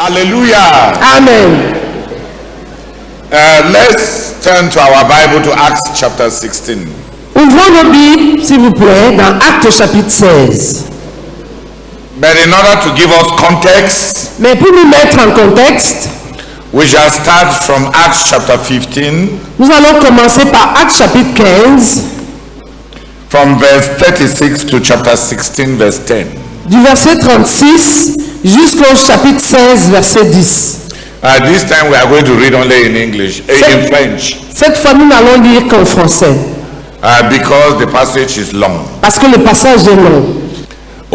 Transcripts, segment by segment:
Hallelujah. Amen. Let's turn to our Bible to Acts chapter 16. Ouvrons nos Bibles, s'il vous plaît, dans Actes chapitre 16. But in order to give us context, Mais pour nous mettre en contexte, we shall start from Acts chapter 15, nous allons commencer par Actes chapitre 15, from verse 36 to chapter 16, verse 10. du verset 36 jusqu'au chapitre 16, verset 10. This time we are going to read only in English, in French, Cette fois, nous n'allons lire qu'en français, because the passage is long. parce que le passage est long.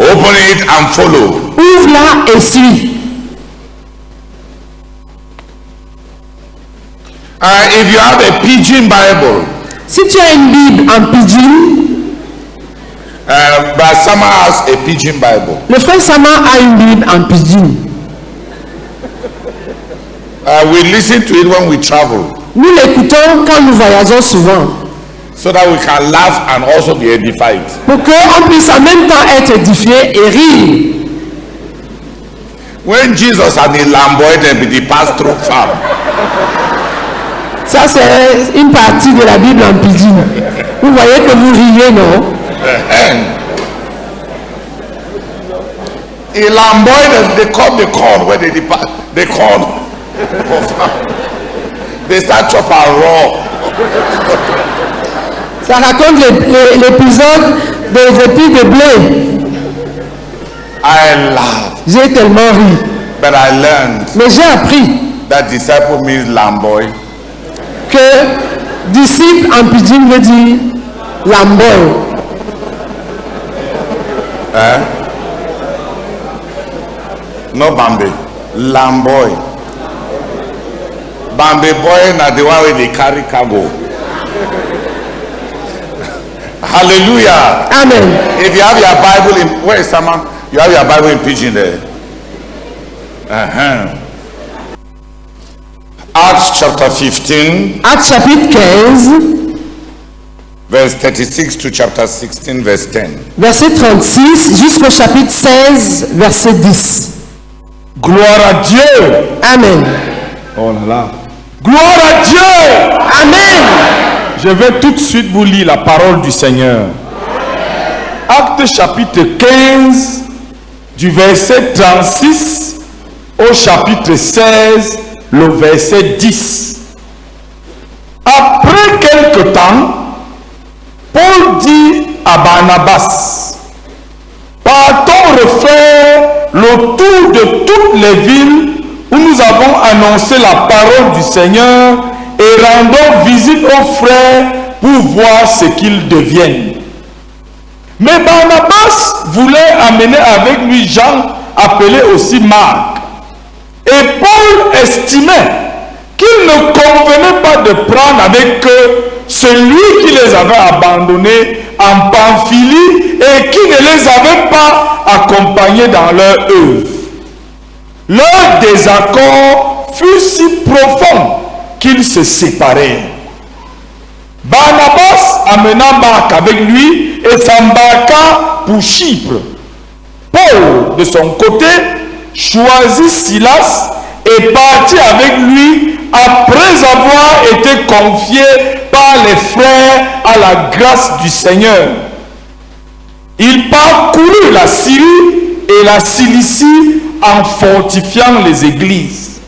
Open it and follow. Ouvre-la et suis. If you have a Pidgin Bible, Si tu as une Bible en pidgin, but Sama has a Pidgin Bible. le frère Sama a une Bible en pidgin. We listen to it when we travel, Nous l'écoutons quand nous voyageons souvent, so that we can laugh and also be edified. pour qu'on puisse en même temps être édifié et rire. When Jesus had the Lamboid and the pass-through farm, Ça, c'est une partie de la Bible en pidgin. Vous voyez que vous riez, non? a Lamboid, they call the corn where they depart, the corn for farm. They start chop and raw. Ça raconte l'épisode des épis de blé. I laughed, J'ai tellement ri. but I learned Mais j'ai appris that disciple means Lamboy. que disciple en pidgin veut dire lamboy. No Bambi, Lamboy. Bambi boy na the one where they carry cargo. Hallelujah. Amen. If you have your Bible in, where is Sama? You have your Bible in Pidgin there. Acts chapter 15, Actes chapitre 15, verse 36 to chapter 16, verse 10. verset 36 jusqu'au chapitre 16, verset 10. Gloire à Dieu. Amen. Oh là là. Gloire à Dieu. Amen. Je vais tout de suite vous lire la parole du Seigneur. Acte chapitre 15, du verset 36 au chapitre 16, le verset 10. Après quelque temps, Paul dit à Barnabas, partons refaire le tour de toutes les villes où nous avons annoncé la parole du Seigneur et rendons visite aux frères pour voir ce qu'ils deviennent. Mais Barnabas voulait amener avec lui Jean, appelé aussi Marc. Et Paul estimait qu'il ne convenait pas de prendre avec eux celui qui les avait abandonnés en Pamphylie et qui ne les avait pas accompagnés dans leur œuvre. Leur désaccord fut si profond qu'ils se séparèrent. Barnabas amena Marc avec lui et s'embarqua pour Chypre. Paul, de son côté, choisit Silas et partit avec lui après avoir été confié par les frères à la grâce du Seigneur. Il parcourut la Syrie et la Cilicie en fortifiant les églises.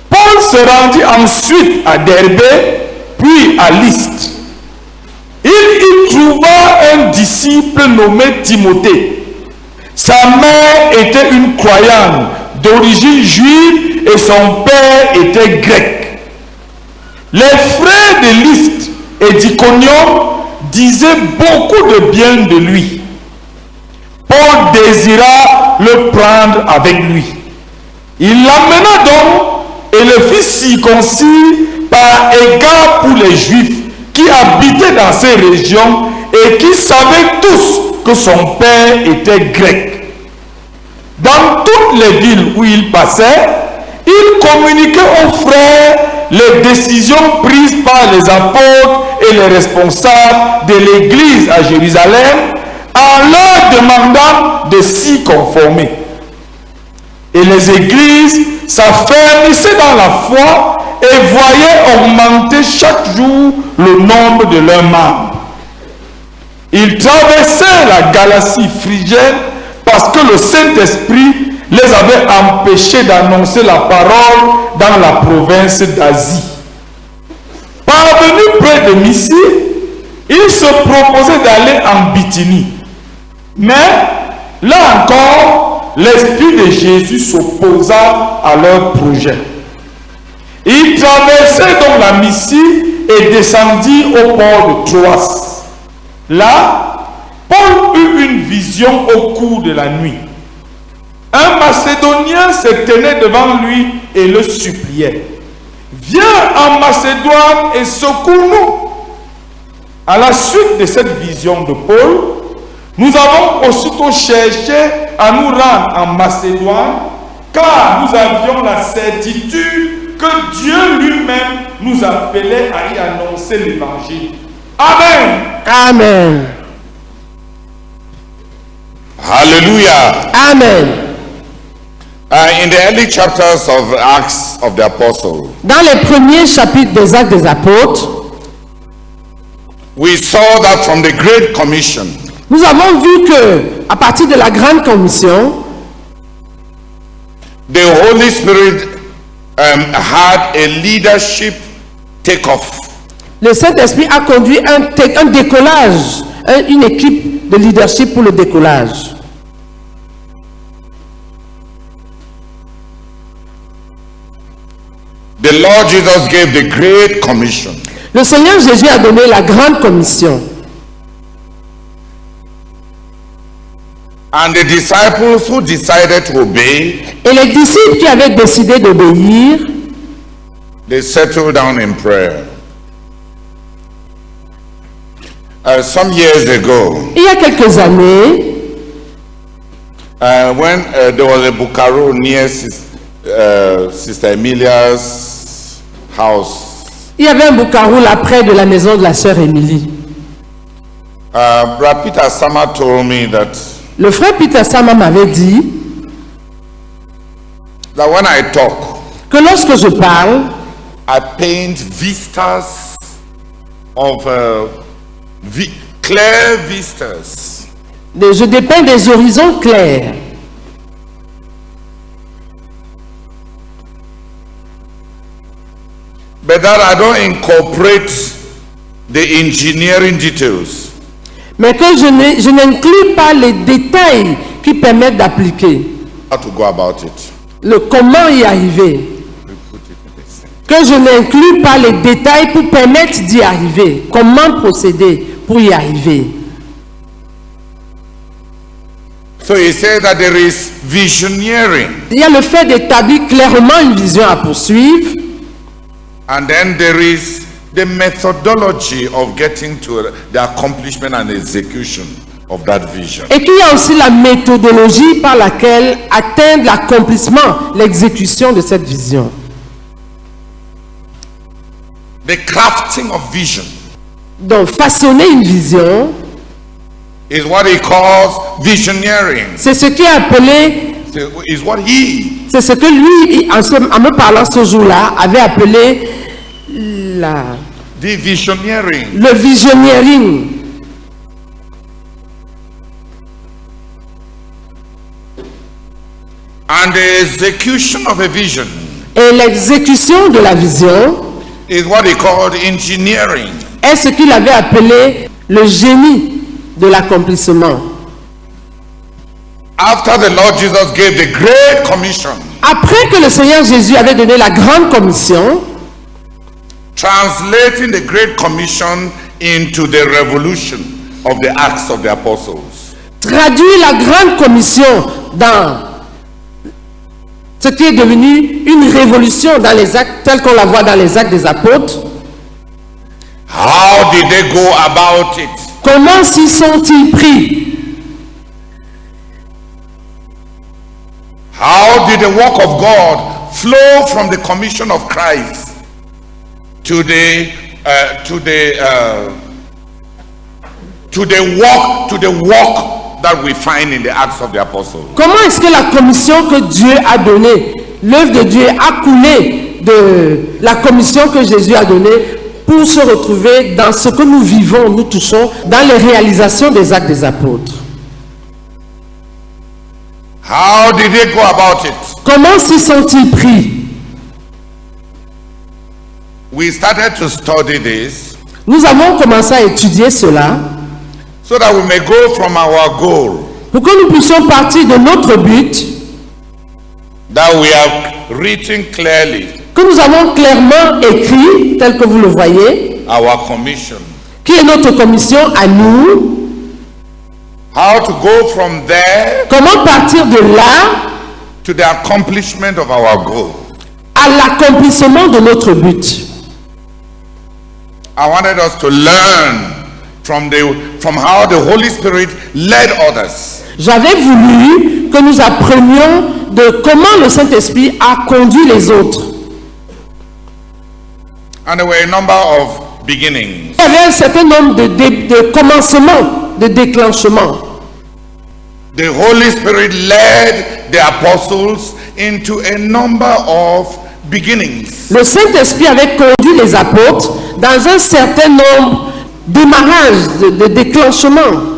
Paul se rendit ensuite à Derbé, puis à Lystre. Il y trouva un disciple nommé Timothée. Sa mère était une croyante d'origine juive et son père était grec. Les frères de Lystre et d'Iconium disaient beaucoup de bien de lui. Paul désira le prendre avec lui. Il l'amena donc et le fit circoncis par égard pour les Juifs qui habitaient dans ces régions et qui savaient tous que son père était grec. Dans toutes les villes où il passait, il communiquait aux frères les décisions prises par les apôtres et les responsables de l'église à Jérusalem en leur demandant de s'y conformer. et les églises s'affermissaient dans la foi et voyaient augmenter chaque jour le nombre de leurs membres. Ils traversaient la Galatie phrygienne parce que le Saint-Esprit les avait empêchés d'annoncer la parole dans la province d'Asie. Parvenus près de Mysie, ils se proposaient d'aller en Bithynie. Mais là encore, l'Esprit de Jésus s'opposa à leur projet. Ils traversèrent donc la Mysie et descendirent au port de Troas. Là, Paul eut une vision au cours de la nuit. Un Macédonien se tenait devant lui et le suppliait. Viens en Macédoine et secours-nous. À la suite de cette vision de Paul, nous avons aussitôt cherché à nous rendre en Macédoine, car nous avions la certitude que Dieu lui-même nous appelait à y annoncer l'évangile. Amen. Amen. Hallelujah. Amen. In the early chapters of Acts of the Apostles, Dans les premiers chapitres des Actes des Apôtres, we saw that from the Great Commission, nous avons vu que, à partir de la Grande Commission, the Holy Spirit had a leadership takeoff. le Saint-Esprit a conduit un décollage, une équipe de leadership pour le décollage. The Lord Jesus gave the Great Commission. Le Seigneur Jésus a donné la Grande Commission. And the disciples who decided to obey, Et les disciples qui avaient décidé d'obéir, they settled down in prayer. Some years ago, il y a quelques années, when there was a Bukaro near Sister Emilia's house, il y avait un boucarou là près de la maison de la sœur Émilie. Brother Peter Sama told me that Le frère Peter Sama m'avait dit when I talk, que lorsque je parle, I paint vistas of clear vistas. je dépeins des horizons clairs. But that I don't incorporate the engineering details. Mais que je n'inclus pas les détails qui permettent d'appliquer. How to go about it. Le comment y arriver. Que je n'inclus pas les détails pour permettre d'y arriver. Comment procéder pour y arriver. So he said that there is visioneering, Il y a le fait d'établir clairement une vision à poursuivre. and then there is the methodology of getting to the accomplishment and execution of that vision. Et qu'il y a aussi la méthodologie par laquelle atteindre l'accomplissement, l'exécution de cette vision. The crafting of vision Donc, façonner une vision, is what he calls visioneering. c'est ce qui est appelé, Is what he c'est ce que lui, en me parlant ce jour-là, avait appelé the visioneering. le visionneering. And the execution of a vision Et l'exécution de la vision is what he called engineering. est ce qu'il avait appelé le génie de l'accomplissement. After the Lord Jesus gave the Great Commission, Après que le Seigneur Jésus avait donné la grande commission, translating the Great Commission into the revolution of the Acts of the Apostles, traduit la grande commission dans ce qui est devenu une révolution dans les actes tels qu'on la voit dans les actes des apôtres. how did they go about it? Comment s'y sont-ils pris? How did the work of God flow from the commission of Christ to the work that we find in the Acts of the Apostles. Comment est-ce que la commission que Dieu a donnée, l'œuvre de Dieu a coulé de la commission que Jésus a donnée pour se retrouver dans ce que nous vivons, nous touchons, dans les réalisations des actes des apôtres? How did they go about it? Comment s'y sont-ils pris? We started to study this Nous avons commencé à étudier cela so that we may go from our goal pour que nous puissions partir de notre but that we have written clearly, que nous avons clairement écrit, tel que vous le voyez, our commission. qui est notre commission à nous. How to go from there Comment partir de là to the accomplishment of our goal. à l'accomplissement de notre but. I wanted us to learn from how the Holy Spirit led others. J'avais voulu que nous apprenions de comment le Saint-Esprit a conduit les autres. And there were a number of beginnings. Il y avait un certain nombre de commencements, de déclenchements. The Holy Spirit led the apostles into a number of beginnings. Le Saint-Esprit avait conduit les apôtres dans un certain nombre de démarrages, de déclenchements.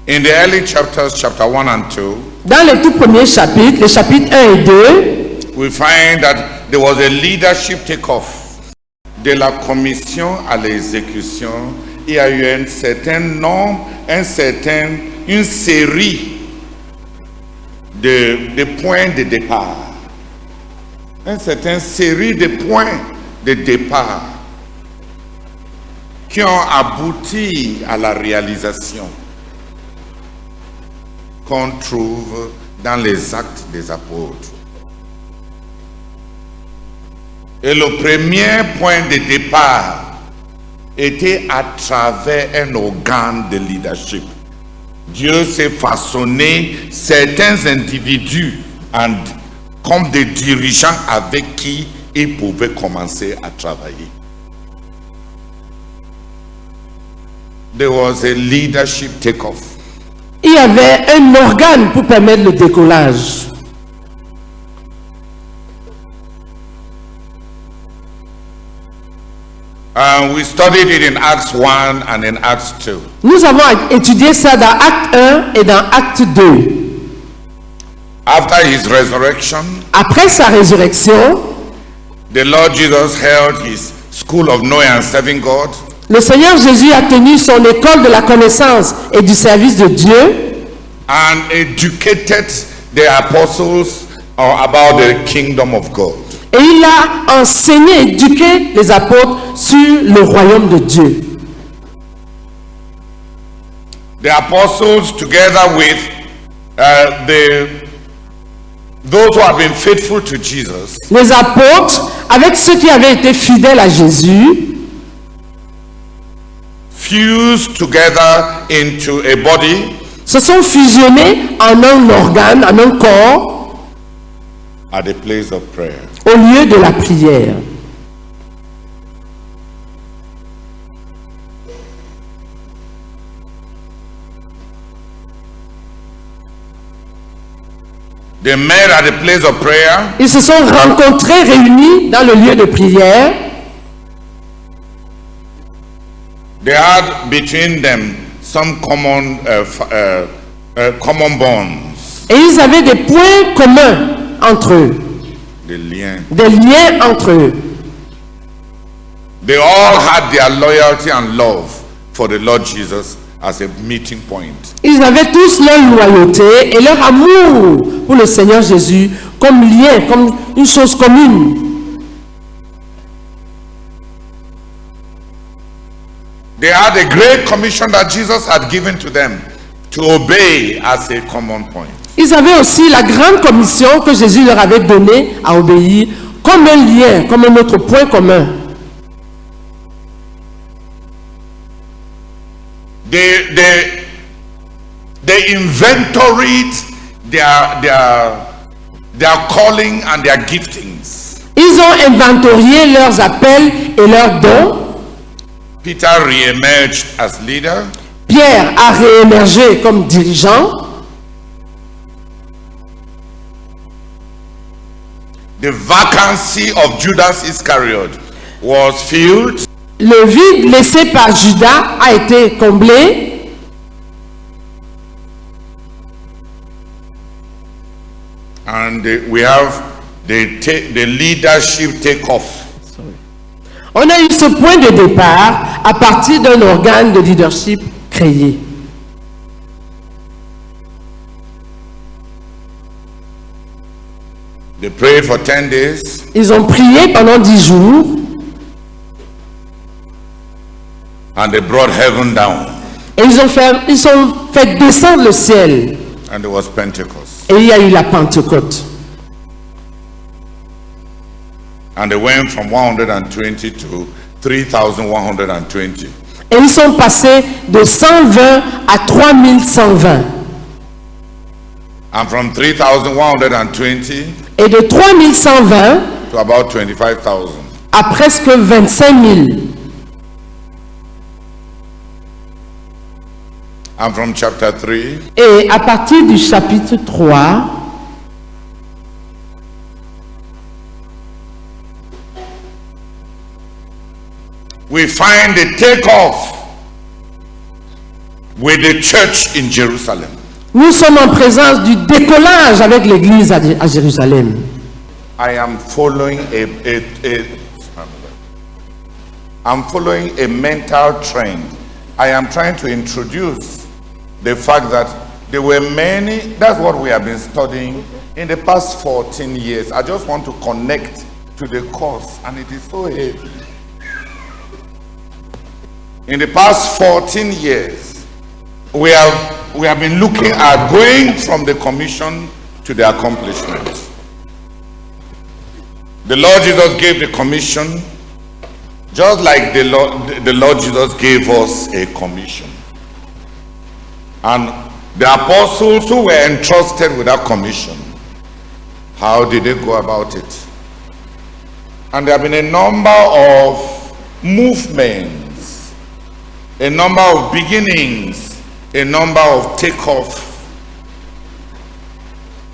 In the early chapters, chapter 1 and 2, Dans les tout premiers chapitres, les chapitres 1 et 2, we find that there was a leadership takeoff. De la commission à l'exécution, il y a eu un certain nombre, une série de points de départ. Une certaine série de points de départ qui ont abouti à la réalisation qu'on trouve dans les actes des apôtres. Et le premier point de départ était à travers un organe de leadership. Dieu s'est façonné certains individus comme des dirigeants avec qui il pouvait commencer à travailler. There was a leadership takeoff. il y avait un organe pour permettre le décollage. We studied it in Acts 1 and in Acts 2. Nous avons étudié ça dans Acte 1 et dans Acte 2. After his resurrection, Après sa résurrection, the Lord Jesus held his school of knowing and serving God. le Seigneur Jésus a tenu son école de la connaissance et du service de Dieu And educated the apostles about the kingdom of God. et il a enseigné, éduqué les apôtres sur le royaume de Dieu. The apostles, together with those who have been faithful to Jesus, Les apôtres, avec ceux qui avaient été fidèles à Jésus, fused together into a body se sont fusionnés en un organe, en un corps, at the place of prayer. au lieu de la prière. They met at the place of prayer. Ils se sont rencontrés, réunis dans le lieu de prière. They had between them some common bonds, Et ils avaient des points communs entre eux, the liens. des liens entre eux. They all had their loyalty and love for the Lord Jesus as a meeting point. Ils avaient tous leur loyauté et leur amour pour le Seigneur Jésus comme lien, comme une chose commune. They had a great commission that Jesus had given to them to obey as a common point. Ils avaient aussi la grande commission que Jésus leur avait donnée à obéir comme un lien, comme un autre point commun. They inventoried their calling and their giftings. Ils ont inventorié leurs appels et leurs dons. Peter re-emerged as leader. Pierre a réémergé comme dirigeant. The vacancy of Judas Iscariot was filled. Le vide laissé par Judas a été comblé. And we have the leadership take-off. On a eu ce point de départ à partir d'un organe de leadership créé. They prayed for 10 days. Ils ont prié pendant 10 jours And they brought heaven down. et ils ont fait descendre le ciel. And there was Pentecost. Et il y a eu la Pentecôte. And they went from 120 to 3,120. Et ils sont passés de 120 à 3120. And from 3,120 Et de 3120 to about 25,000. à presque 25 000. And from chapter 3, Et à partir du chapitre 3, we find the takeoff with the church in Jerusalem. nous sommes en présence du décollage avec l'église à Jérusalem. I am following I'm following a mental trend. I am trying to introduce the fact that there were many, that's what we have been studying in the past 14 years. I just want to connect to the course, and it is so heavy. In the past 14 years, we have been looking at going from the commission to the accomplishment. The Lord Jesus gave the commission, just like the Lord Jesus gave us a commission. And the apostles who were entrusted with that commission, how did they go about it? And there have been a number of movements, a number of beginnings, a number of takeoff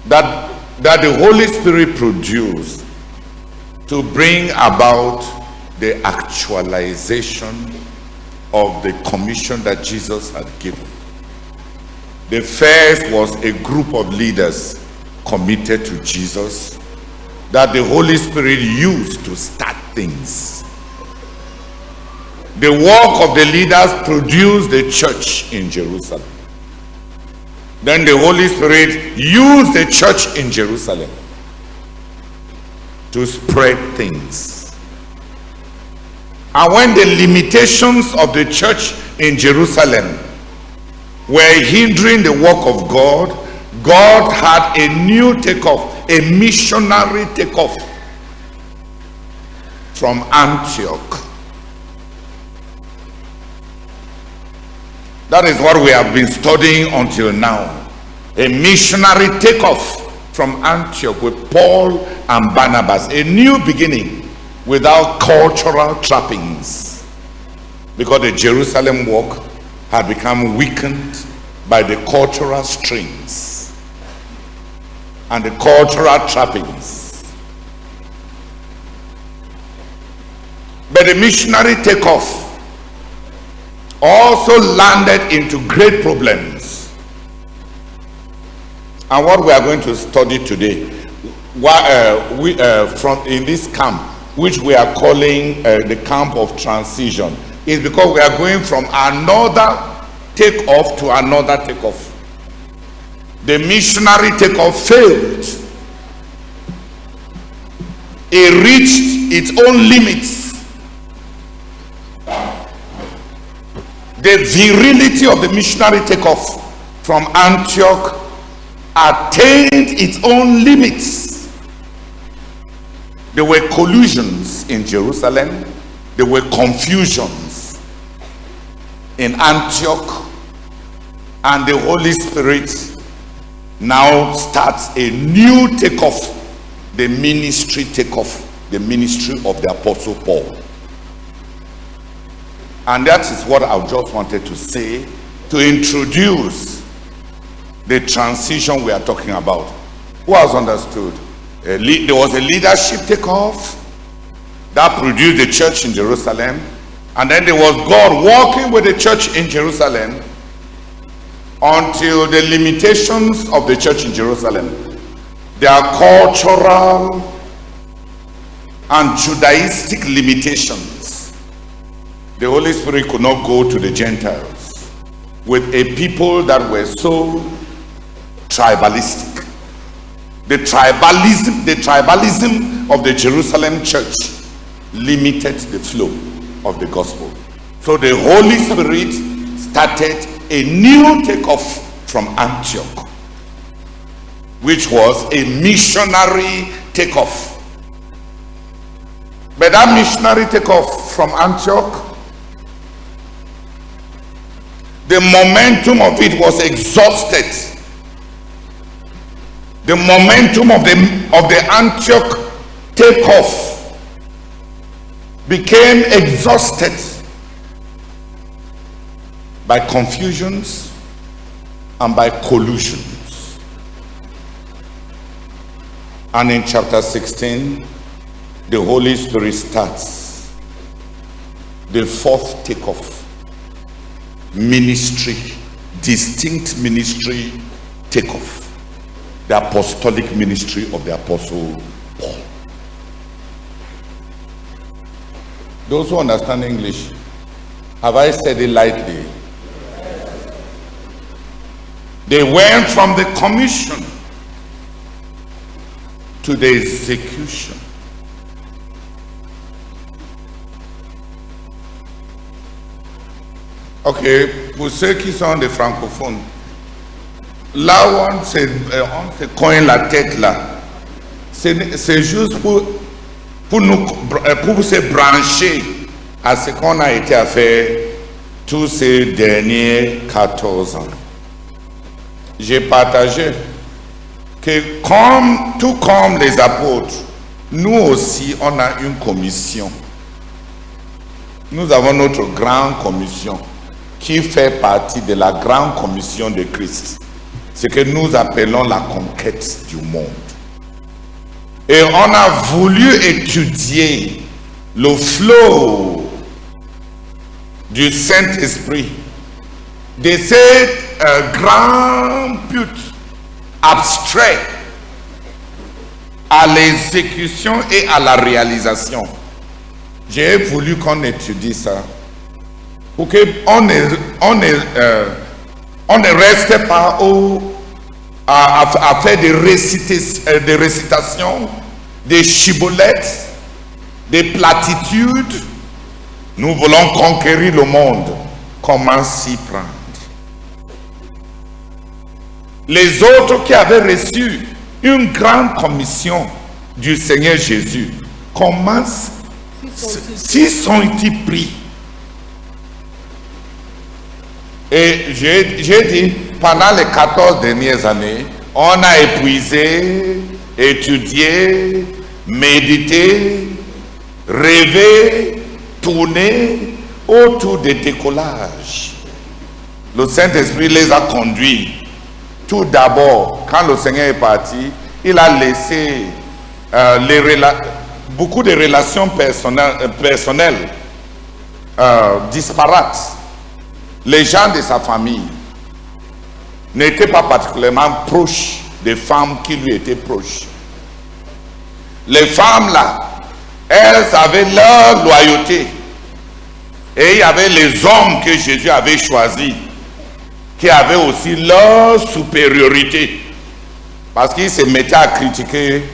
that the Holy Spirit produced to bring about the actualization of the commission that Jesus had given. The first was a group of leaders committed to Jesus that the Holy Spirit used to start things. The work of the leaders produced the church in Jerusalem. Then the Holy Spirit used the church in Jerusalem to spread things. And when the limitations of the church in Jerusalem were hindering the work of God, God had a new takeoff, a missionary takeoff from Antioch. That is what we have been studying until now. A missionary takeoff from Antioch with Paul and Barnabas. A new beginning without cultural trappings. Because the Jerusalem work had become weakened by the cultural strings and the cultural trappings. But the missionary takeoff also landed into great problems. And what we are going to study today, from in this camp, which we are calling the camp of transition, is because we are going from another takeoff to another takeoff. The missionary takeoff failed. It reached its own limits. The virility of the missionary takeoff from Antioch attained its own limits. There were collusions in Jerusalem. There were confusions in Antioch. And the Holy Spirit now starts a new takeoff, the ministry takeoff, the ministry of the Apostle Paul. And that is what I just wanted to say to introduce the transition we are talking about. Who has understood? There was a leadership takeoff that produced the church in Jerusalem, and then there was God walking with the church in Jerusalem until the limitations of the church in Jerusalem, their cultural and Judaistic limitations. The Holy Spirit could not go to the Gentiles with a people that were so tribalistic. The tribalism of the Jerusalem church limited the flow of the gospel. So the Holy Spirit started a new takeoff from Antioch, which was a missionary takeoff. But that missionary takeoff from Antioch, the momentum of it was exhausted. The momentum of the Antioch takeoff became exhausted by confusions and by collusions. And in chapter 16, the Holy Spirit starts the fourth takeoff. Ministry, distinct ministry takeoff. The apostolic ministry of the Apostle Paul. Those who understand English, have I said it lightly? They went from the commission to the execution. Ok, pour ceux qui sont des francophones, là où on se cogne la tête là, c'est juste pour se brancher à ce qu'on a été à faire tous ces derniers 14 ans. J'ai partagé que tout comme les apôtres, nous aussi on a une commission. Nous avons notre grande commission qui fait partie de la grande commission de Christ. Ce que nous appelons la conquête du monde. Et on a voulu étudier le flot du Saint-Esprit de cet grand but abstrait à l'exécution et à la réalisation. J'ai voulu qu'on étudie ça pour qu'on ne reste pas à faire des récitations, des chiboulettes, des platitudes. Nous voulons conquérir le monde. Comment s'y prendre? Les autres qui avaient reçu une grande commission du Seigneur Jésus, comment s'y sont-ils pris? Et j'ai dit, pendant les 14 dernières années, on a épuisé, étudié, médité, rêvé, tourné autour des décollages. Le Saint-Esprit les a conduits. Tout d'abord, quand le Seigneur est parti, il a laissé beaucoup de relations personnelles disparates. Les gens de sa famille n'étaient pas particulièrement proches des femmes qui lui étaient proches. Les femmes là, elles avaient leur loyauté. Et il y avait les hommes que Jésus avait choisis, qui avaient aussi leur supériorité. Parce qu'ils se mettaient à critiquer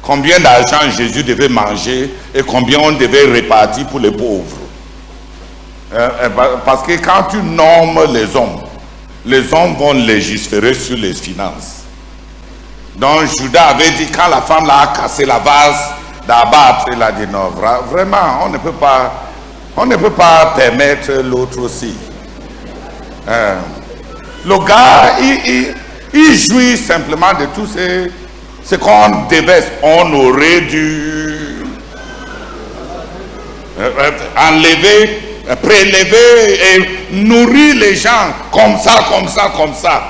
combien d'argent Jésus devait manger et combien on devait répartir pour les pauvres. Parce que quand tu nommes les hommes vont légiférer sur les finances. Donc Judas avait dit, quand la femme là a cassé la vase d'abattre, il a dit non, vraiment, on ne peut pas permettre l'autre aussi. Le gars, il jouit simplement de tout ce qu'on devait. On aurait dû enlever prélever et nourrir les gens comme ça, comme ça, comme ça.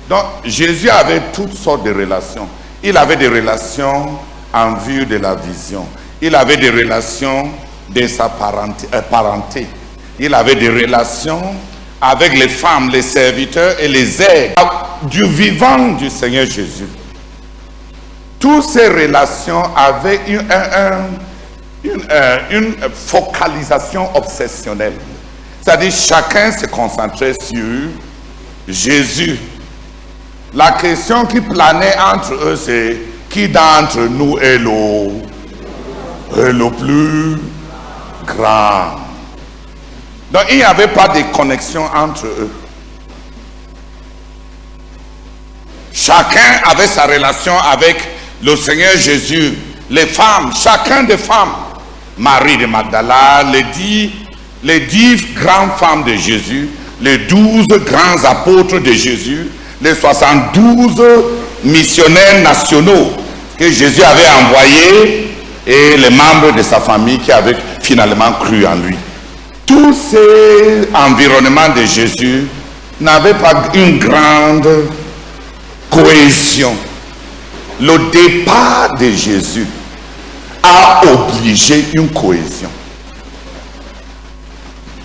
Donc Jésus avait toutes sortes de relations. Il avait des relations en vue de la vision. Il avait des relations de sa parenté. Il avait des relations avec les femmes, les serviteurs et les aides du vivant du Seigneur Jésus. Toutes ces relations avaient une focalisation obsessionnelle. C'est-à-dire chacun se concentrait sur Jésus. La question qui planait entre eux, c'est qui d'entre nous est le plus grand. Donc il n'y avait pas de connexion entre eux. Chacun avait sa relation avec le Seigneur Jésus. Les femmes, chacun des femmes. Marie de Magdala, les 10 grandes femmes de Jésus, les 12 grands apôtres de Jésus, les 72 missionnaires nationaux que Jésus avait envoyés et les membres de sa famille qui avaient finalement cru en lui. Tous ces environnements de Jésus n'avaient pas une grande cohésion. Le départ de Jésus a obligé une cohésion.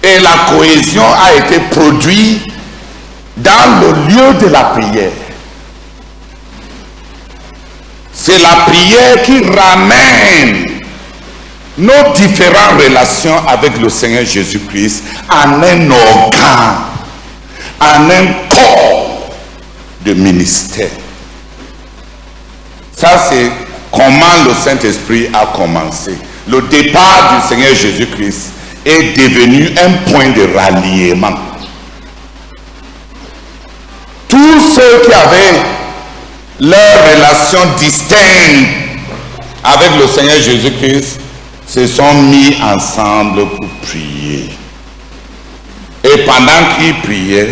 Et la cohésion a été produite dans le lieu de la prière. C'est la prière qui ramène nos différentes relations avec le Seigneur Jésus-Christ en un organe, en un corps de ministère. Ça, c'est comment le Saint-Esprit a commencé. Le départ du Seigneur Jésus-Christ est devenu un point de ralliement. Tous ceux qui avaient leur relation distincte avec le Seigneur Jésus-Christ se sont mis ensemble pour prier. Et pendant qu'ils priaient,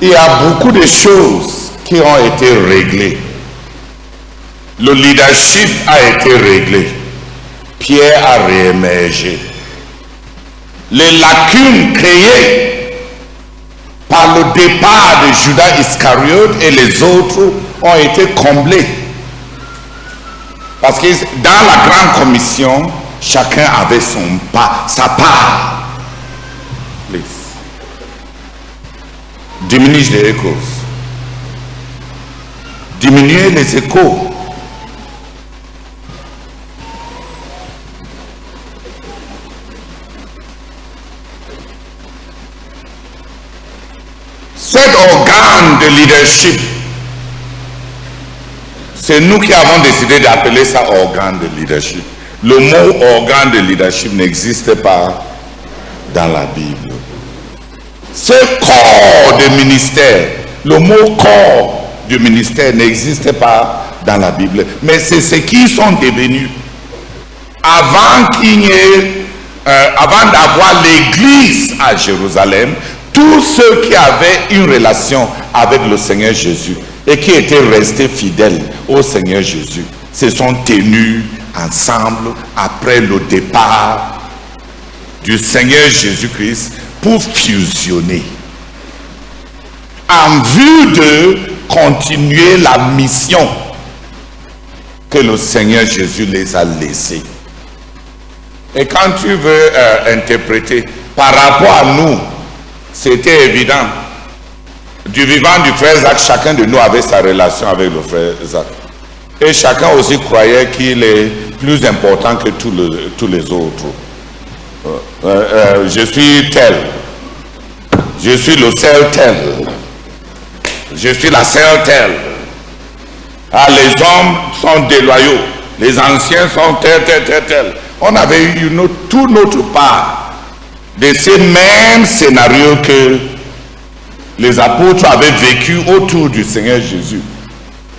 il y a beaucoup de choses qui ont été réglées. Le leadership a été réglé. Pierre a réémergé. Les lacunes créées par le départ de Judas Iscariote et les autres ont été comblées. Parce que dans la grande commission, chacun avait sa part. Please. Diminish the echoes. Diminuez les échos. Cet organe de leadership, c'est nous qui avons décidé d'appeler ça organe de leadership. Le mot organe de leadership n'existe pas dans la Bible. Ce corps de ministère, le mot corps du ministère n'existe pas dans la Bible. Mais c'est ce qu'ils sont devenus. Avant d'avoir l'église à Jérusalem, tous ceux qui avaient une relation avec le Seigneur Jésus et qui étaient restés fidèles au Seigneur Jésus se sont tenus ensemble après le départ du Seigneur Jésus-Christ pour fusionner en vue de continuer la mission que le Seigneur Jésus les a laissée. Et quand tu veux interpréter par rapport à nous, c'était évident. Du vivant du frère Zach, chacun de nous avait sa relation avec le frère Zach. Et chacun aussi croyait qu'il est plus important que tous les autres. Je suis tel. Je suis le sœur tel. Je suis la sœur telle. Ah, les hommes sont déloyaux. Les anciens sont tel. On avait eu toute notre part de ces mêmes scénarios que les apôtres avaient vécu autour du Seigneur Jésus.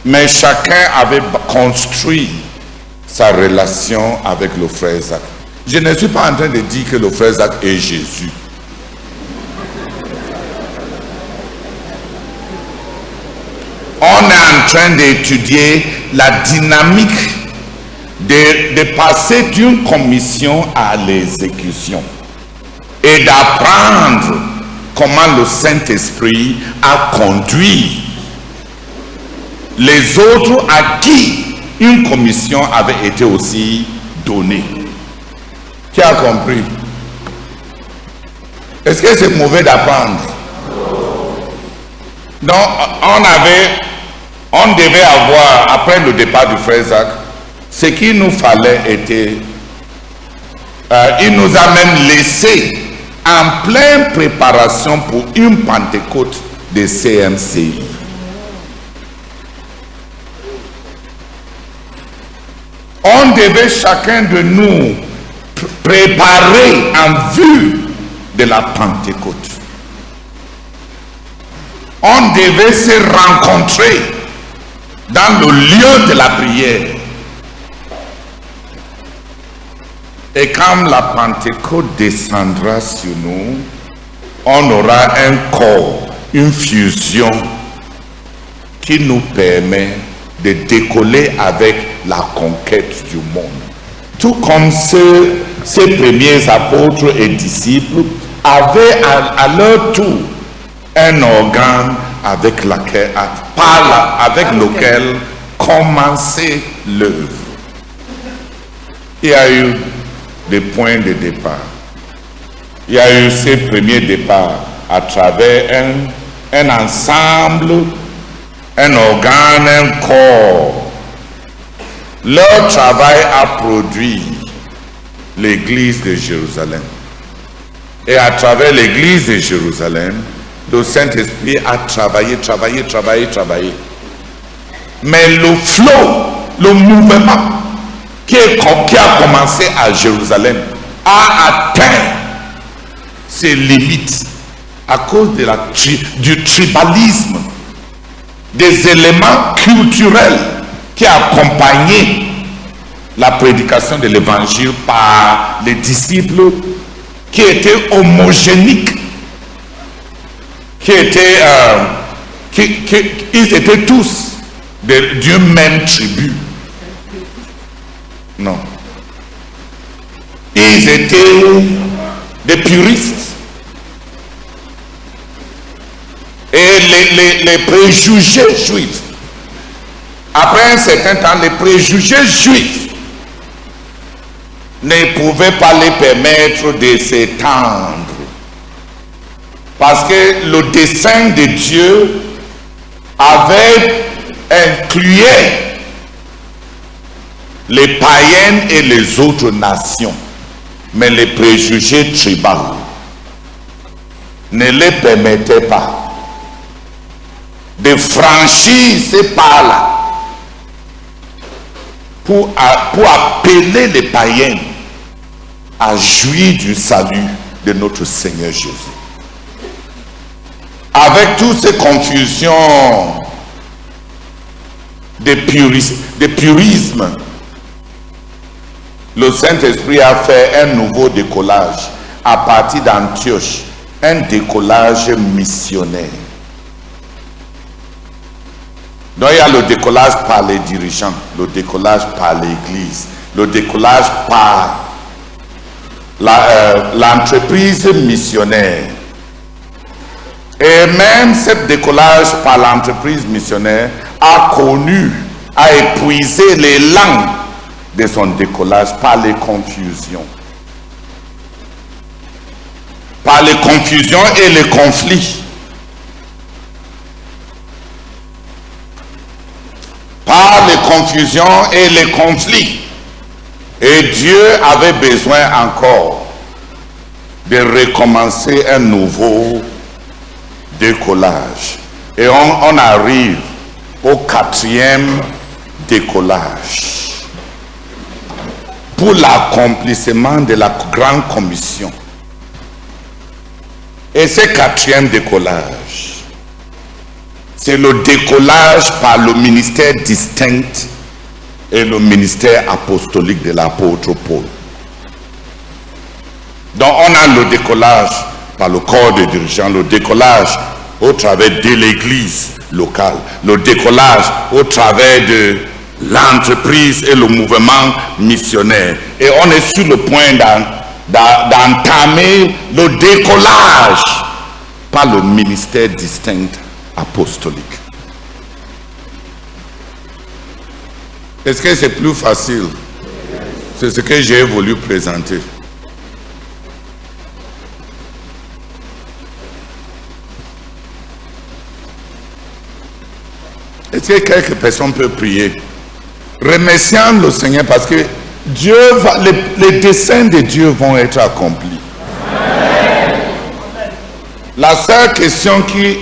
Mais chacun avait construit sa relation avec le frère Zach. Je ne suis pas en train de dire que le frère Zach est Jésus. On est en train d'étudier la dynamique de passer d'une commission à l'exécution. et d'apprendre comment le Saint-Esprit a conduit les autres à qui une commission avait été aussi donnée. Qui a compris? Est-ce que c'est mauvais d'apprendre? Donc, on devait avoir, après le départ du frère Zach, ce qu'il nous fallait était, il nous a même laissé en pleine préparation pour une Pentecôte de CMCI. On devait chacun de nous préparer en vue de la Pentecôte. On devait se rencontrer dans le lieu de la prière. Et quand la Pentecôte descendra sur nous, on aura un corps, une fusion qui nous permet de décoller avec la conquête du monde. Tout comme ces premiers apôtres et disciples avaient à leur tour un organe avec lequel commencer l'œuvre. Il y a eu des points de départ. Il y a eu ces premiers départs à travers un ensemble, un organe, un corps. Leur travail a produit l'église de Jérusalem. Et à travers l'église de Jérusalem, le Saint-Esprit a travaillé. Mais le flot, le mouvement qui a commencé à Jérusalem a atteint ses limites à cause du tribalisme, des éléments culturels qui accompagnaient la prédication de l'évangile par les disciples qui étaient homogéniques, ils étaient tous d'une même tribu. Non. Ils étaient des puristes. Et les préjugés juifs, après un certain temps, les préjugés juifs ne pouvaient pas les permettre de s'étendre. Parce que le dessein de Dieu avait inclus les païens et les autres nations. Mais les préjugés tribaux ne les permettaient pas de franchir ces pas-là pour appeler les païens à jouir du salut de notre Seigneur Jésus. Avec toutes ces confusions de purisme, le Saint-Esprit a fait un nouveau décollage à partir d'Antioche, un décollage missionnaire. Donc il y a le décollage par les dirigeants, le décollage par l'église, le décollage par l'entreprise missionnaire. Et même ce décollage par l'entreprise missionnaire a épuisé les langues de son décollage par les confusions. Par les confusions et les conflits. Par les confusions et les conflits. Et Dieu avait besoin encore de recommencer un nouveau décollage. Et on arrive au 4e décollage pour l'accomplissement de la grande commission. Et ce 4e décollage, c'est le décollage par le ministère distinct et le ministère apostolique de l'apôtre Paul. Donc on a le décollage par le corps des dirigeants, le décollage au travers de l'église locale, le décollage au travers de l'entreprise et le mouvement missionnaire. Et on est sur le point d'entamer le décollage par le ministère distinct apostolique. Est-ce que c'est plus facile? C'est ce que j'ai voulu présenter. Est-ce que quelques personnes peuvent prier? Remerciant le Seigneur parce que Dieu va, les desseins de Dieu vont être accomplis. La seule question qui...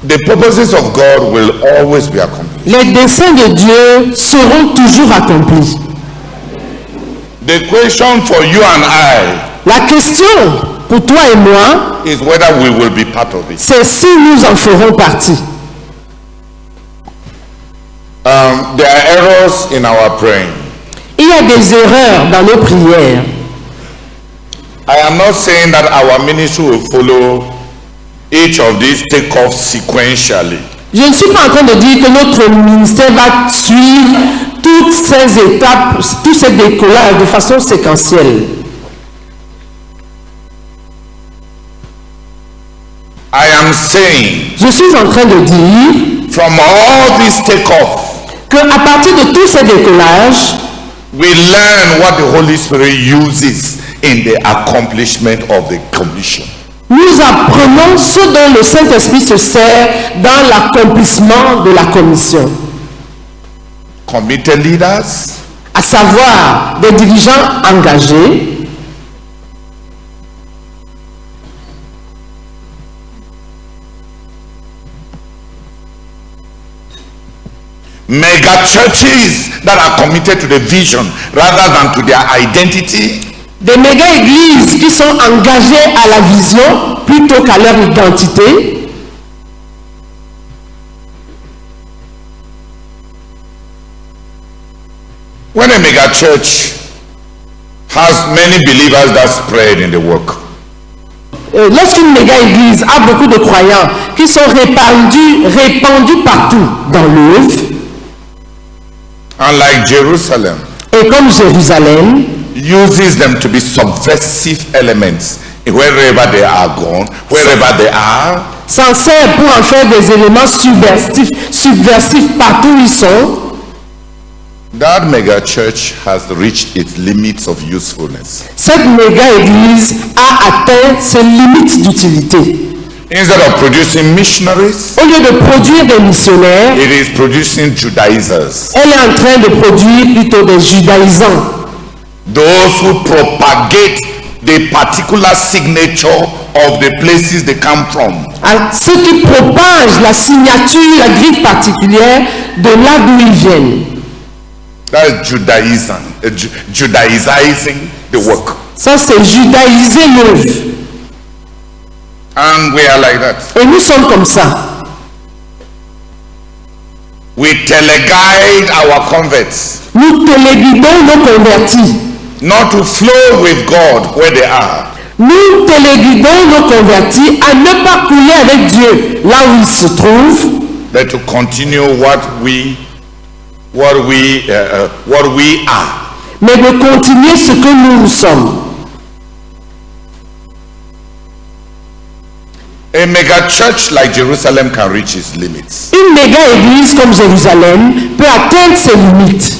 The purposes of God will always be accomplished. Les desseins de Dieu seront toujours accomplis. The question for you and I La question pour toi et moi, is whether we will be part of it. c'est si nous en ferons partie. There are errors in our praying. Il y a des erreurs dans nos prières. I am not saying that our ministry will follow each of these take-offs sequentially. Je ne suis pas en train de dire que notre ministère va suivre toutes ces étapes, tous ces décollages de façon séquentielle. I am saying Je suis en train de dire from all these take-offs, qu'à partir de tous ces décollages, we learn what the Holy Spirit uses in the accomplishment of the commission. nous apprenons ce dont le Saint-Esprit se sert dans l'accomplissement de la commission. Committed leaders, À savoir des dirigeants engagés, mega churches that are committed to the vision rather than to their identity, des méga-églises qui sont engagées à la vision plutôt qu'à leur identité, when a mega church has many believers that spread in the work, lorsqu'une méga-église a beaucoup de croyants qui sont répandus partout dans l'œuvre, and like Jerusalem, et comme Jérusalem, uses them to be subversive elements wherever they are gone, wherever they are, s'en sert pour en faire des éléments subversifs partout où ils sont, that mega church has reached its limits of usefulness. cette méga-église a atteint ses limites d'utilité. Instead of producing missionaries, Au lieu de produire des missionnaires, it is producing Judaizers. elle est en train de produire plutôt des judaïsants. Those who propagate the particular signature of the places they come from. À ceux qui propagent la signature, la griffe particulière de là d'où ils viennent. That's Judaizing the work. Ça, c'est judaïser l'œuvre. And we are like that. Et nous sommes comme ça. We teleguide our converts Nous téléguidons nos convertis. not to flow with God where they are, Nous téléguidons nos convertis à ne pas couler avec Dieu là où ils se trouvent, but to continue what we are. mais de continuer ce que nous sommes. A mega church like Jerusalem can reach its limits. Une méga-église comme Jérusalem peut atteindre ses limites.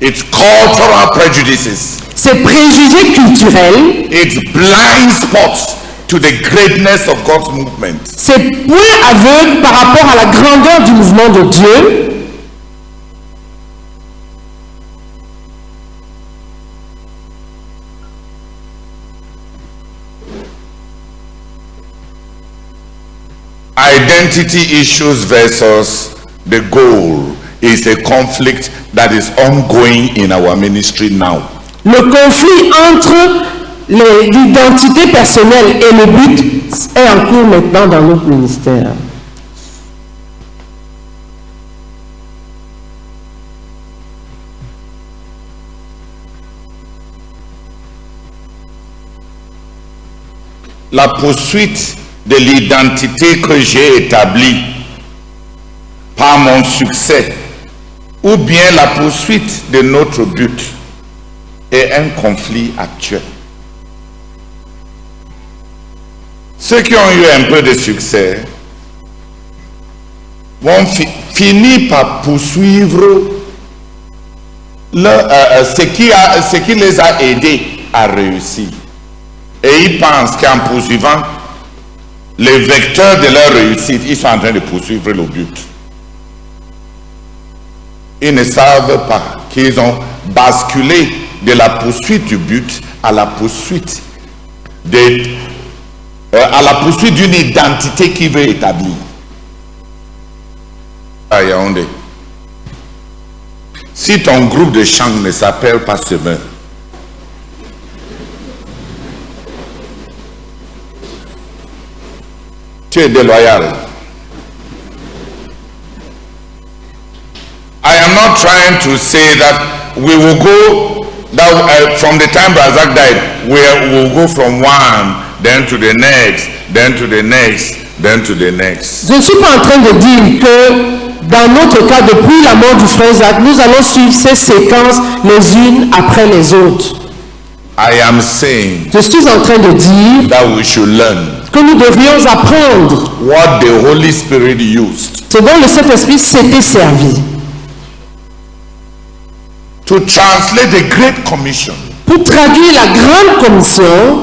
Its cultural prejudices, Ses préjugés culturels, its blind spots to the greatness of God's movement, ses points aveugles par rapport à la grandeur du mouvement de Dieu, identity issues versus the goal is a conflict that is ongoing in our ministry now. le conflit entre l'identité personnelle et le but est en cours maintenant dans notre ministère. La poursuite de l'identité que j'ai établie par mon succès ou bien la poursuite de notre but est un conflit actuel. Ceux qui ont eu un peu de succès vont finir par poursuivre ce qui les a aidés à réussir. Et ils pensent qu'en poursuivant les vecteurs de leur réussite, ils sont en train de poursuivre le but. Ils ne savent pas qu'ils ont basculé de la poursuite du but à la poursuite d'une identité qui veut établir. À Yaoundé, si ton groupe de chant ne s'appelle pas Semeur, tu es déloyal. I am not trying to say that we will go from the time Razak died, we will go from one, then to the next, then to the next, then to the next. Je ne suis pas en train de dire que dans notre cas, depuis la mort du frère Zach, nous allons suivre ces séquences les unes après les autres. I am saying Je suis en train de dire that we should learn que nous devrions apprendre what the Holy Spirit used ce dont le Saint-Esprit s'était servi to translate the Great Commission pour traduire la grande commission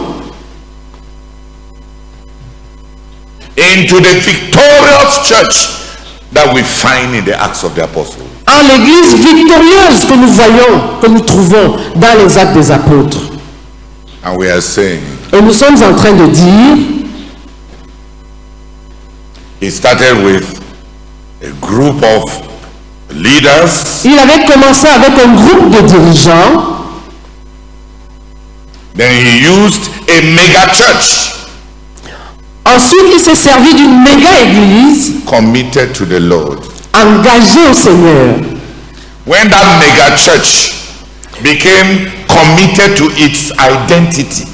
into the victorious church that we find in the Acts of the Apostles. en l'église victorieuse que nous voyons, que nous trouvons dans les actes des apôtres. And we are saying Et nous sommes en train de dire, it started with a group of leaders, il avait commencé avec un groupe de dirigeants, then he used a mega church ensuite il s'est servi d'une méga église committed to the Lord. engagée au Seigneur. When that mega church became committed to its identity,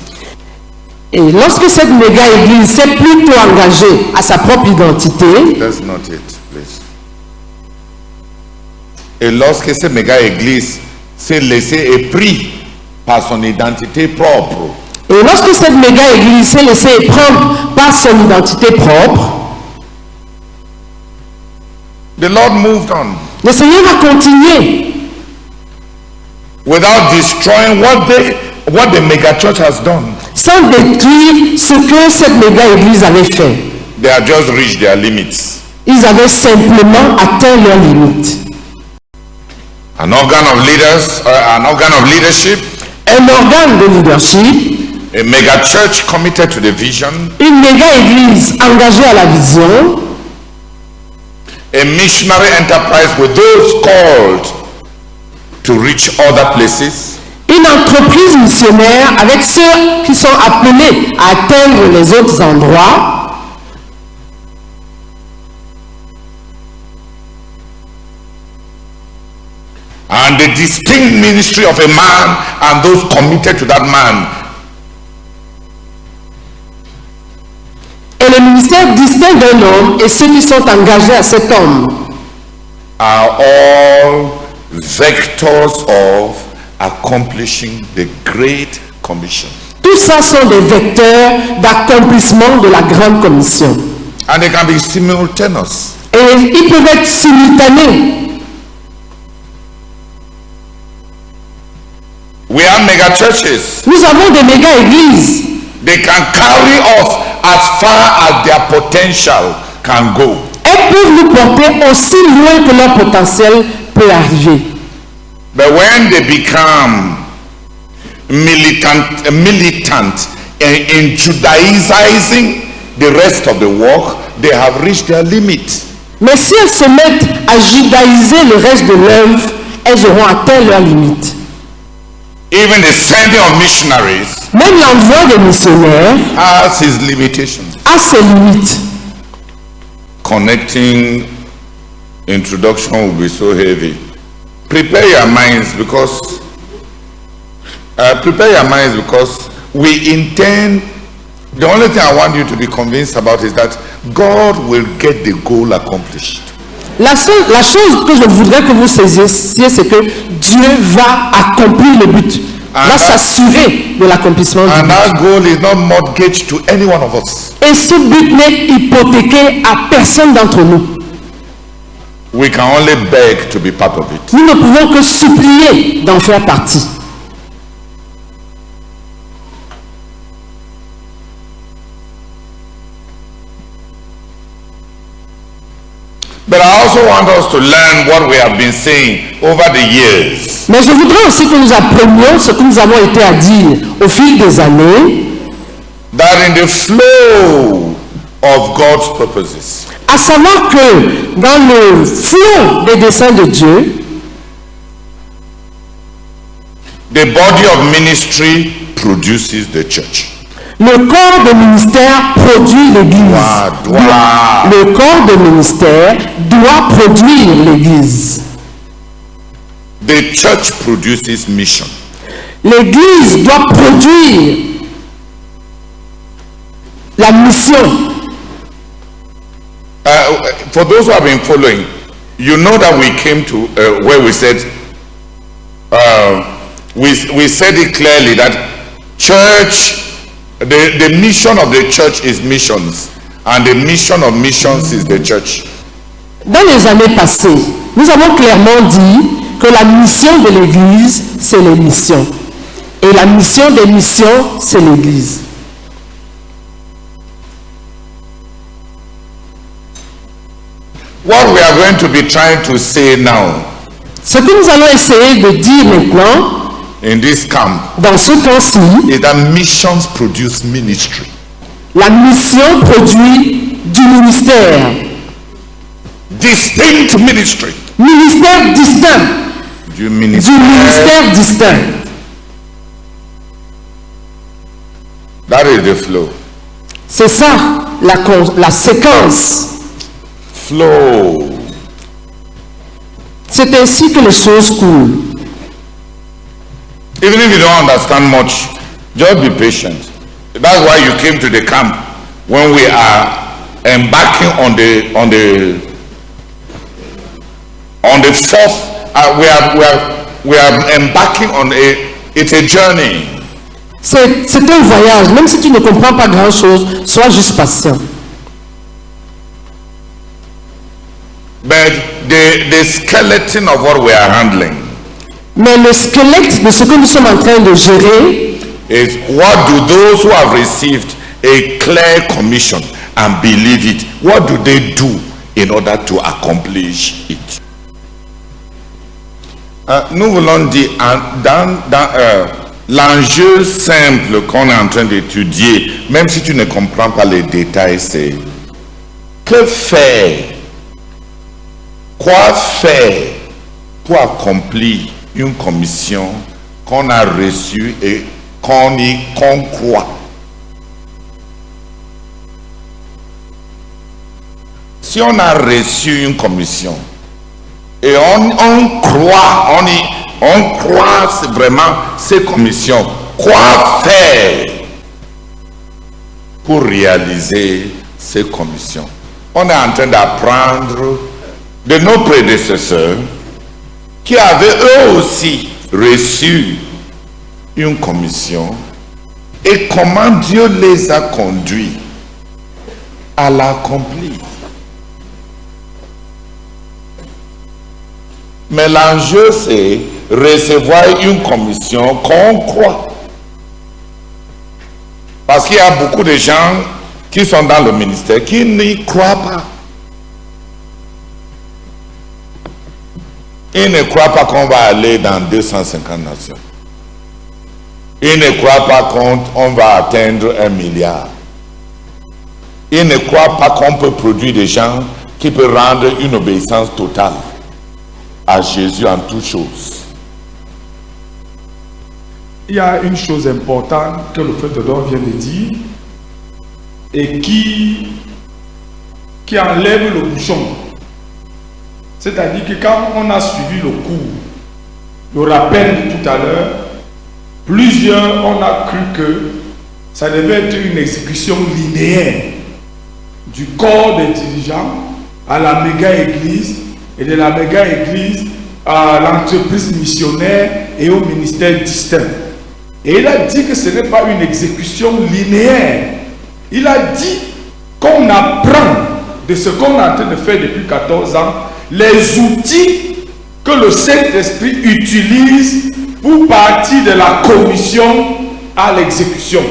Et lorsque cette méga église s'est plutôt engagée à sa propre identité, that's not it, please. Et lorsque cette méga église s'est laissée et pris par son identité propre, et lorsque cette méga église s'est laissée prendre par son identité propre, the Lord moved on le Seigneur a continué without destroying what the mega church has done. sans détruire ce que cette méga église avait fait. They have just reached their limits. Ils avaient simplement atteint leurs limites. An organ of leadership, Un organe de leadership, a mega church committed to the vision, une méga église engagée à la vision, a missionary enterprise with those called to reach other places, une entreprise missionnaire avec ceux qui sont appelés à atteindre les autres endroits, and the distinct ministry of a man and those committed to that man. et le ministère distinct d'un homme et ceux qui sont engagés à cet homme Are all vectors of accomplishing the Great Commission. Tout ça sont des vecteurs d'accomplissement de la grande commission. And they can be simultaneous. Et ils peuvent être simultanés. We have mega churches. Nous avons des méga églises. They can carry us as far as their potential can go. Elles peuvent nous porter aussi loin que leur potentiel peut arriver. But when they become militant in Judaizing the rest of the work, they have reached their limit. Mais si elles se mettent à judaïser le reste de l'œuvre, elles auront atteint leurs limites. Even the sending of missionaries Même l'envoi des missionnaires has its limitations. a ses limites. Connecting introduction will be so heavy. Prepare your minds because we intend. The only thing I want you to be convinced about is that God will get the goal accomplished. La chose que je voudrais que vous saisissiez, c'est que Dieu va accomplir le but. Va s'assurer de l'accomplissement du And but. our goal is not mortgaged to any one of us. Et ce but n'est hypothéqué à personne d'entre nous. We can only beg to be part of it. Nous ne pouvons que supplier d'en faire partie. But I also want us to learn what we have been saying over the years. Mais je voudrais aussi que nous apprenions ce que nous avons été à dire au fil des années, That in the flow of God's purposes, à savoir que dans le flot des desseins de Dieu, the body of ministry produces the church. le corps de ministère produit l'Église. Le corps de ministère doit produire l'Église. The church produces mission. L'Église doit produire la mission. For those who have been following, you know that we came to where we said, we said it clearly that church, the mission of the church is missions, and the mission of missions is the church. Dans les années passées, nous avons clairement dit que la mission de l'Église, c'est les missions. Et la mission des missions, c'est l'Église. What we are going to be trying to say now Ce que nous allons essayer de dire maintenant, in this camp dans ce temps-ci, is that missions produce ministry. la mission produit du ministère. Distinct ministry. Ministère distinct. Du Du ministère. ministère distinct. That is the flow. C'est ça, la séquence. Flow. C'est ainsi que les choses coulent. Even if you don't understand much, just be patient. That's why you came to the camp when we are embarking on the fourth. We are embarking on it's a journey. C'est un voyage. Même si tu ne comprends pas grand-chose, sois juste patient. But the skeleton of what we are handling Mais le squelette de ce que nous sommes en train de gérer, is what do those who have received a clear commission and believe it, what do they do in order to accomplish it? Nous voulons dire l'enjeu simple qu'on est en train d'étudier, même si tu ne comprends pas les détails, c'est que faire, quoi faire pour accomplir une commission qu'on a reçue et qu'on croit. Si on a reçu une commission et on croit, on croit vraiment ces commissions, quoi faire pour réaliser ces commissions? On est en train d'apprendre de nos prédécesseurs qui avaient eux aussi reçu une commission et comment Dieu les a conduits à l'accomplir. Mais l'enjeu, c'est recevoir une commission qu'on croit. Parce qu'il y a beaucoup de gens qui sont dans le ministère qui n'y croient pas. Ils ne croient pas qu'on va aller dans 250 nations. Ils ne croient pas qu'on va atteindre 1 milliard. Ils ne croient pas qu'on peut produire des gens qui peuvent rendre une obéissance totale à Jésus en toutes choses. Il y a une chose importante que le frère Théodore vient de dire et qui enlève le bouchon. C'est-à-dire que quand on a suivi le cours, le rappel de tout à l'heure, plusieurs on a cru que ça devait être une exécution linéaire du corps des dirigeants à la méga-église et de la méga église à l'entreprise missionnaire et au ministère distinct. Et il a dit que ce n'est pas une exécution linéaire. Il a dit qu'on apprend de ce qu'on est en train de faire depuis 14 ans, les outils que le Saint-Esprit utilise pour partir de la commission à l'exécution.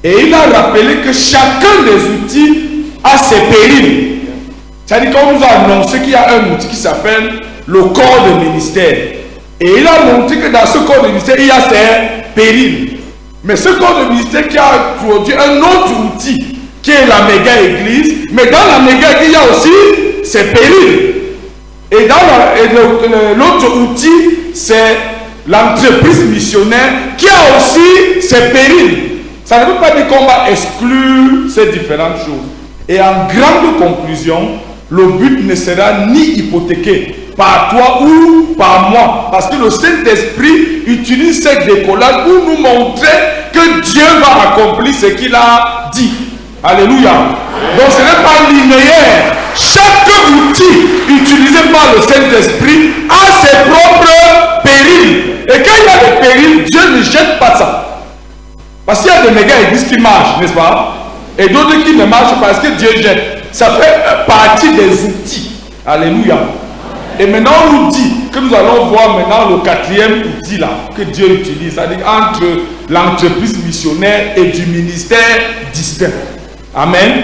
Et il a rappelé que chacun des outils a ses périls. C'est-à-dire qu'on nous a annoncé qu'il y a un outil qui s'appelle le corps de ministère. Et il a montré que dans ce corps de ministère, il y a ses périls. Mais ce corps de ministère qui a produit un autre outil, qui est la méga église, mais dans la méga église, il y a aussi ses périls. Et dans l'autre outil, c'est l'entreprise missionnaire qui a aussi ses périls. Ça ne veut pas dire qu'on va exclure ces différentes choses. Et en grande conclusion, le but ne sera ni hypothéqué par toi ou par moi. Parce que le Saint-Esprit utilise cette décollage pour nous montrer que Dieu va accomplir ce qu'il a dit. Alléluia. Donc ce n'est pas linéaire. Chaque outil utilisé par le Saint-Esprit a ses propres périls. Et quand il y a des périls, Dieu ne jette pas ça. Parce qu'il y a des méga églises qui marchent, n'est-ce pas? Et d'autres qui ne marchent pas parce que Dieu jette. Ça fait partie des outils. Alléluia. Et maintenant on nous dit que nous allons voir maintenant le quatrième outil là que Dieu utilise, c'est-à-dire entre l'entreprise missionnaire et du ministère distinct. Amen.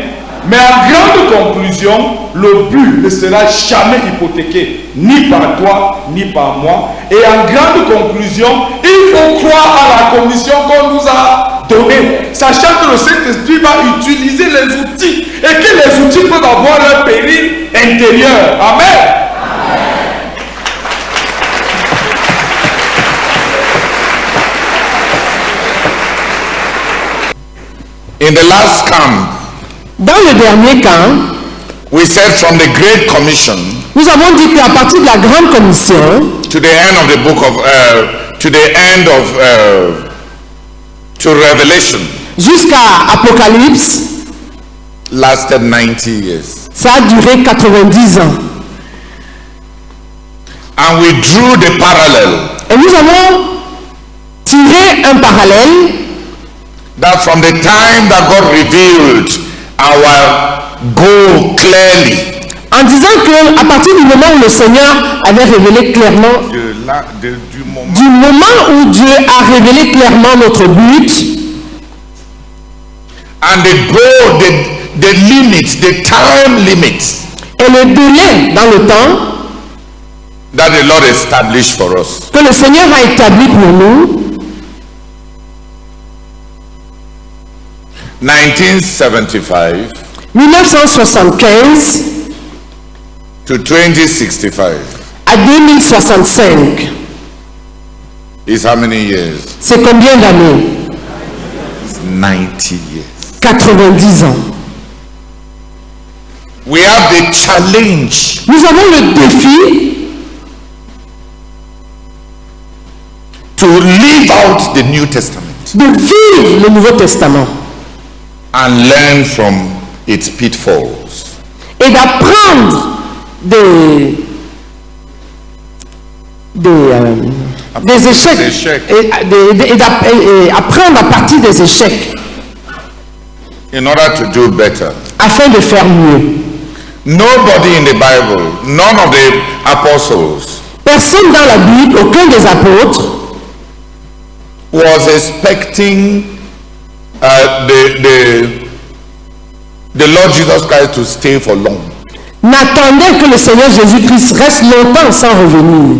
Mais en grande conclusion, le but ne sera jamais hypothéqué, ni par toi, ni par moi. Et en grande conclusion, il faut croire à la commission qu'on nous a donnée, sachant que le Saint-Esprit va utiliser les outils et que les outils peuvent avoir leur péril intérieur. Amen. In the last camp, Dans le dernier camp, we said from the Great Commission nous avons dit qu'à partir de la Grande Commission, to the end of the book of, to Revelation, jusqu'à Apocalypse, lasted 90 years. ça a duré 90 ans. And we drew the parallel Et nous avons tiré un parallèle that from the time that God revealed our goal clearly, en disant qu'à partir du moment où le Seigneur avait révélé clairement, du moment où Dieu a révélé clairement notre but, and the goal, the limit, the time limit et le délai dans le temps that the Lord established for us, que le Seigneur a établi pour nous, 1975 1975 to 2065 à 2065, is how many years? c'est combien d'années? It's 90 years. 90 ans. We have the challenge Nous avons le défi to live out the New Testament de vivre le Nouveau Testament and learn from its pitfalls. et d'apprendre des échecs, Des échecs. et apprendre à partir des échecs In order to do better. afin de faire mieux. Nobody in the Bible, none of the apostles, Personne dans la Bible, aucun des apôtres, was expecting the Lord Jesus Christ to stay for long. n'attendait que le Seigneur Jésus-Christ reste longtemps sans revenir.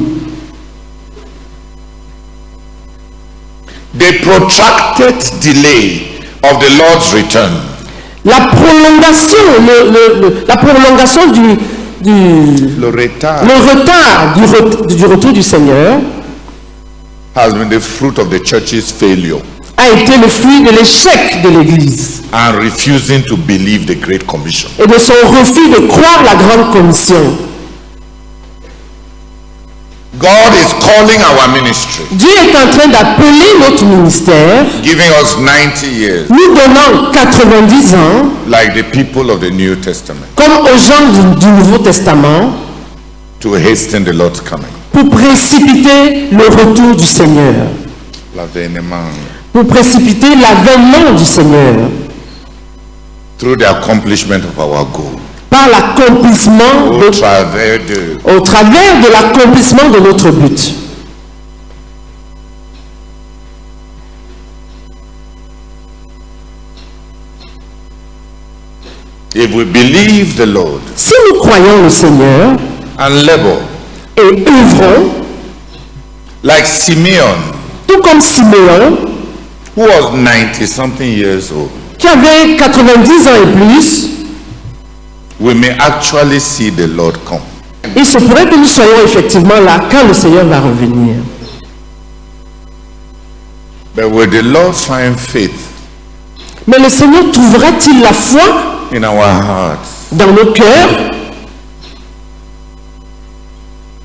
The protracted delay of the Lord's return La prolongation, la prolongation le retard le retard du retour du Seigneur has been the fruit of the church's failure a été le fruit de l'échec de l'Église and refusing to believe the Great Commission. et de son refus de croire la Grande Commission. God is calling our ministry, Dieu est en train d'appeler notre ministère, giving us 90 years nous donnant 90 ans, like the people of the New Testament. comme aux gens du Nouveau Testament, to hasten the Lord's coming. pour précipiter le retour du Seigneur, L'avènement. pour précipiter l'avènement du Seigneur, Through the accomplishment of our goal. par l'accomplissement Au de travers de l'accomplissement de notre but. if we believe the Lord Si nous croyons le Seigneur and labor et œuvrons, like Simeon, tout comme Siméon, who was 90-something years old, qui avait 90 ans et plus, we may actually see the Lord come. il se pourrait que nous soyons effectivement là quand le Seigneur va revenir. But will the Lord find faith Mais le Seigneur trouvera-t-il la foi in our hearts? dans nos cœurs?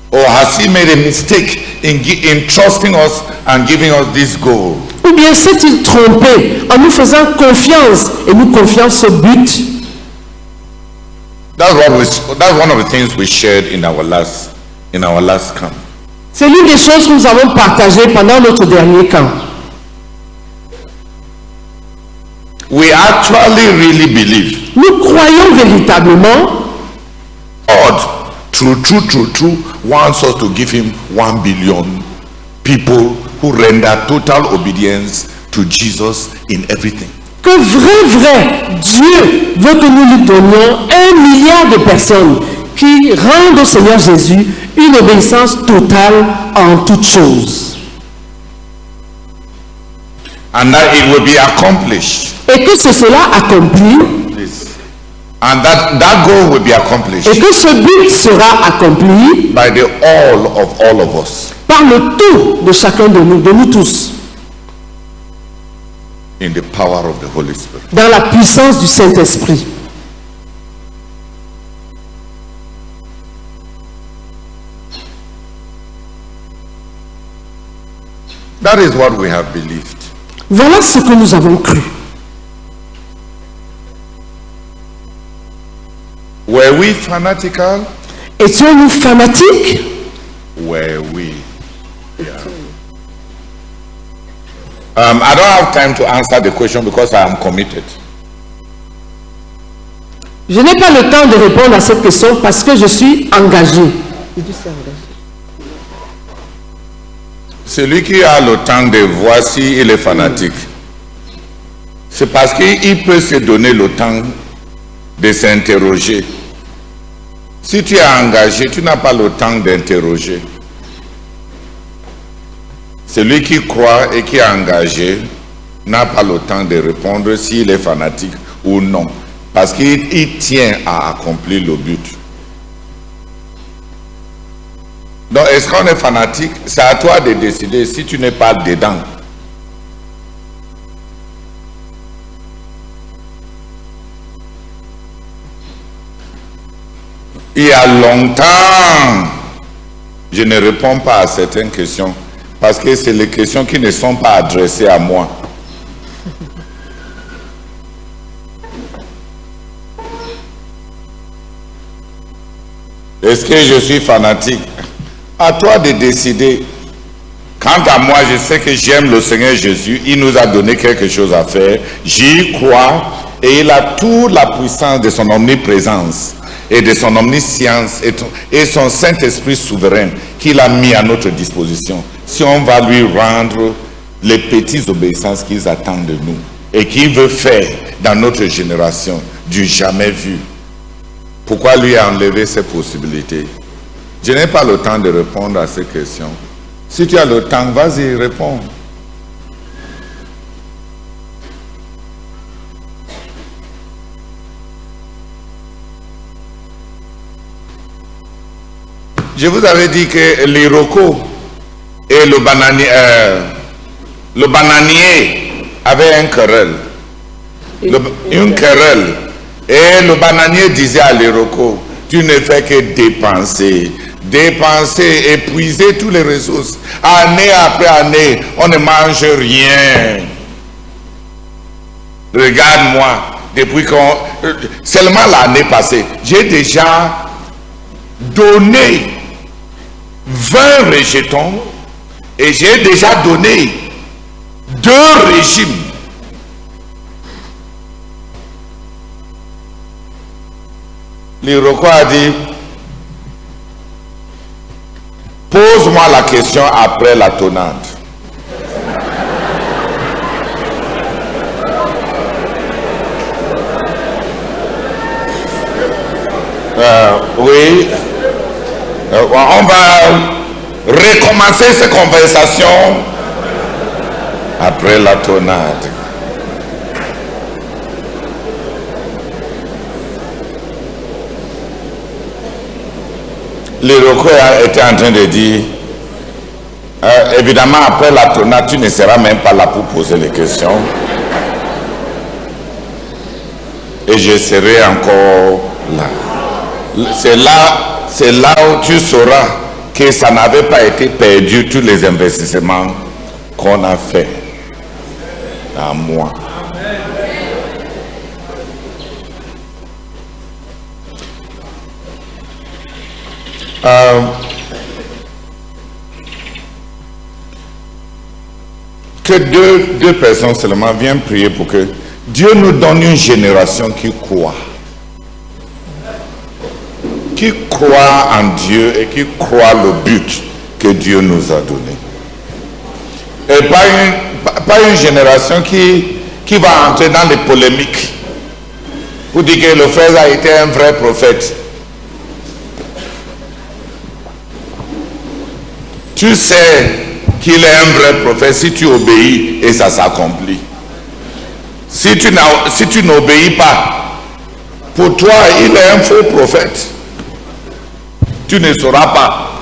Or has he made a mistake in trusting us and giving us this goal? Ou bien s'est-il trompé en nous faisant confiance et nous confiant ce but? That's one of the things we shared in our last camp. C'est l'une des choses que nous avons partagées pendant notre dernier camp. We actually really believe Nous croyons véritablement God, true, wants us to give him 1 billion people who render total obedience to Jesus in everything. que vrai, Dieu veut que nous lui donnions 1 milliard de personnes qui rendent au Seigneur Jésus une obéissance totale en toutes choses. And that it will be accomplished. Et que ce soit accompli, And that goal will be accomplished et que ce but sera accompli by the all of us par le tout de chacun de nous tous, in the power of the Holy Spirit. dans la puissance du Saint-Esprit. That is what we have believed. Voilà ce que nous avons cru. Were we fanatical? Étions-nous fanatiques? Were we? Yeah. I don't have time to answer the question because I am committed. Je n'ai pas le temps de répondre à cette question parce que je suis engagé. Celui qui a le temps de voir s'il est fanatique, c'est parce qu'il peut se donner le temps de s'interroger. Si tu es engagé, tu n'as pas le temps d'interroger. Celui qui croit et qui est engagé n'a pas le temps de répondre s'il est fanatique ou non, parce qu'il tient à accomplir le but. Donc, est-ce qu'on est fanatique? C'est à toi de décider si tu n'es pas dedans. Il y a longtemps, je ne réponds pas à certaines questions parce que c'est les questions qui ne sont pas adressées à moi. Est-ce que je suis fanatique? À toi de décider. Quant à moi, je sais que j'aime le Seigneur Jésus. Il nous a donné quelque chose à faire. J'y crois et il a toute la puissance de son omniprésence et de son omniscience et son Saint-Esprit souverain qu'il a mis à notre disposition. Si on va lui rendre les petites obéissances qu'ils attendent de nous et qu'il veut faire dans notre génération du jamais vu. Pourquoi lui enlever ces possibilités? Je n'ai pas le temps de répondre à ces questions. Si tu as le temps, vas-y, réponds. Je vous avais dit que l'Iroko et le bananier avaient un querelle. Une querelle. Et le bananier disait à l'Iroko, tu ne fais que dépenser, épuiser toutes les ressources. Année après année, on ne mange rien. Regarde-moi, depuis seulement l'année passée, j'ai déjà donné 20 rejetons et j'ai déjà donné 2 régimes. L'Iroquois a dit, pose-moi la question après la tonade. Oui, on va recommencer ces conversations après la tonade. L'Iroquois était en train de dire, évidemment après la tonade, tu ne seras même pas là pour poser les questions. Et je serai encore là. C'est là où tu sauras que ça n'avait pas été perdu tous les investissements qu'on a fait à moi. Que deux personnes seulement viennent prier pour que Dieu nous donne une génération qui croit en Dieu et qui croit le but que Dieu nous a donné. Et pas une génération qui va entrer dans les polémiques pour dire que le frère a été un vrai prophète. Tu sais qu'il est un vrai prophète si tu obéis et ça s'accomplit. Si tu n'obéis pas, pour toi il est un faux prophète. Tu ne sauras pas